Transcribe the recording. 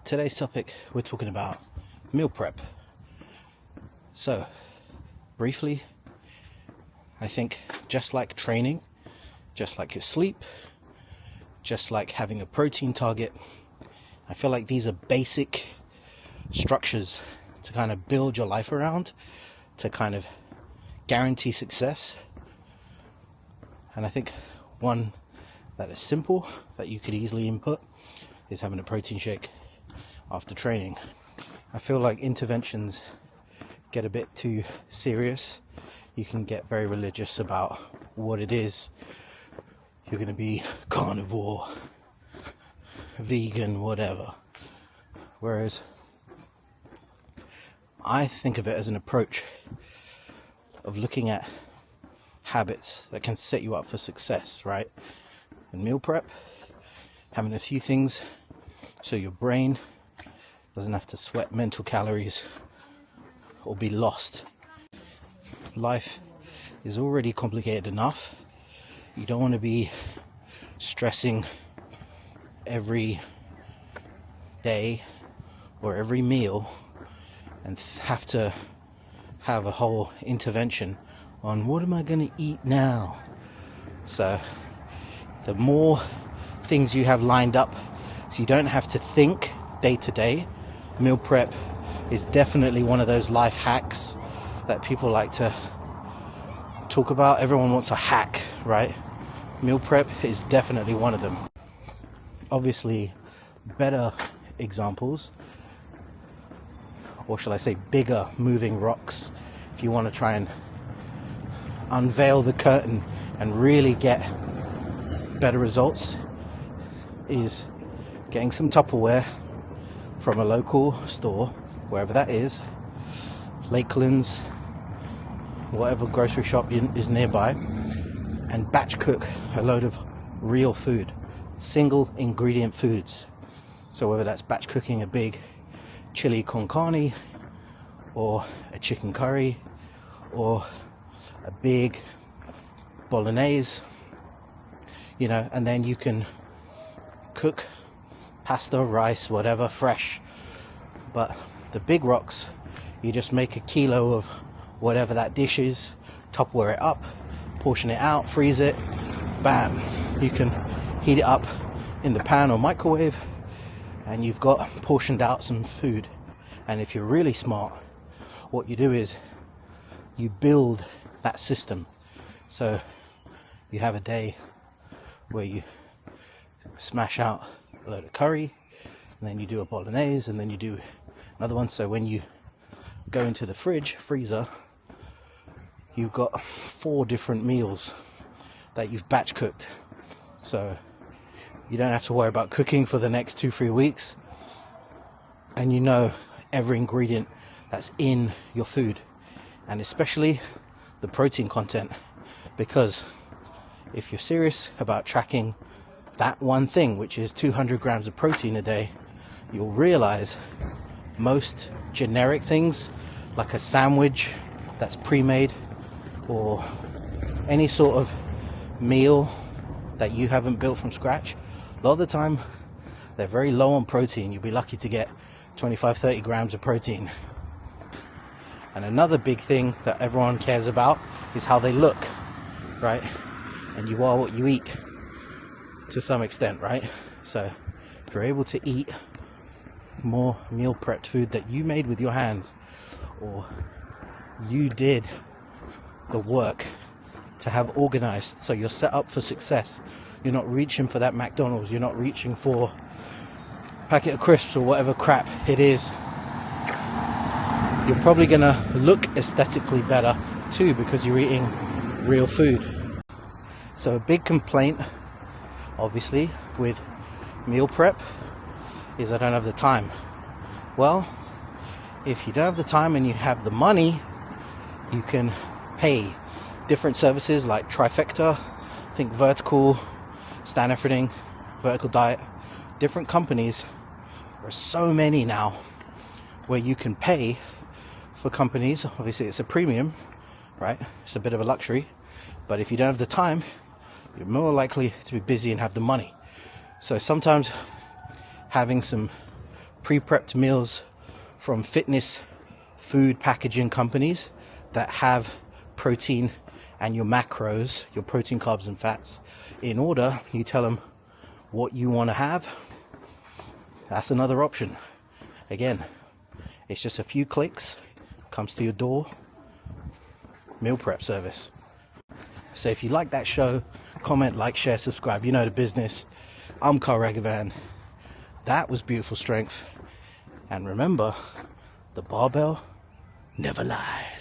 Today's topic, we're talking about meal prep. So, briefly, I think just like training, just like your sleep, just like having a protein target, I feel like these are basic structures to kind of build your life around, to kind of guarantee success. And I think one that is simple, that you could easily input, is having a protein shake after training. I feel like interventions get a bit too serious. You can get very religious about what it is. You're going to be carnivore, vegan, whatever. Whereas I think of it as an approach of looking at habits that can set you up for success, right? And meal prep, having a few things so your brain doesn't have to sweat mental calories or be lost. Life is already complicated enough. You don't want to be stressing every day or every meal and have to have a whole intervention on what am I going to eat now. So the more things you have lined up so you don't have to think day to day, meal prep is definitely one of those life hacks that people like to talk about. Everyone wants a hack, right? Meal prep is definitely one of them. Obviously, better examples, or shall I say bigger moving rocks, if you want to try and unveil the curtain and really get better results, is getting some Tupperware from a local store, wherever that is, Lakelands, whatever grocery shop is nearby, and batch cook a load of real food, single ingredient foods. So whether that's batch cooking a big chili con carne, or a chicken curry, or a big bolognese, and then you can cook pasta, rice, whatever, fresh. But the big rocks, you just make a kilo of whatever that dish is, Tupperware it up, portion it out, freeze it, bam. You can heat it up in the pan or microwave, and you've got portioned out some food. And if you're really smart, what you do is you build that system. So you have a day where you smash out a load of curry, and then you do a bolognese, and then you do another one. So when you go into the freezer, you've got 4 different meals that you've batch cooked. So you don't have to worry about cooking for the next 2-3 weeks, and you know every ingredient that's in your food, and especially the protein content, because if you're serious about tracking that one thing, which is 200 grams of protein a day, you'll realize most generic things like a sandwich that's pre-made, or any sort of meal that you haven't built from scratch, a lot of the time they're very low on protein. You'll be lucky to get 25-30 grams of protein. And another big thing that everyone cares about is how they look, right? And you are what you eat, to some extent, right? So if you're able to eat more meal prepped food that you made with your hands, or you did the work to have organized, so you're set up for success. You're not reaching for that McDonald's, you're not reaching for a packet of crisps or whatever crap it is. You're probably gonna look aesthetically better too, because you're eating real food. So a big complaint, obviously, with meal prep is I don't have the time. Well, if you don't have the time and you have the money, you can pay different services like Trifecta, think Vertical, Stand Everything, Vertical Diet, different companies. There are so many now where you can pay for companies. Obviously it's a premium, right? It's a bit of a luxury, but if you don't have the time, you're more likely to be busy and have the money. So sometimes having some pre-prepped meals from fitness food packaging companies that have protein and your macros, your protein, carbs and fats in order. You tell them what you want to have. That's another option. Again, it's just a few clicks, comes to your door. Meal prep service. So if you like that show, comment, like, share, subscribe. You know the business. I'm Carl Ragavan. That was Beautiful Strength. And remember, the barbell never lies.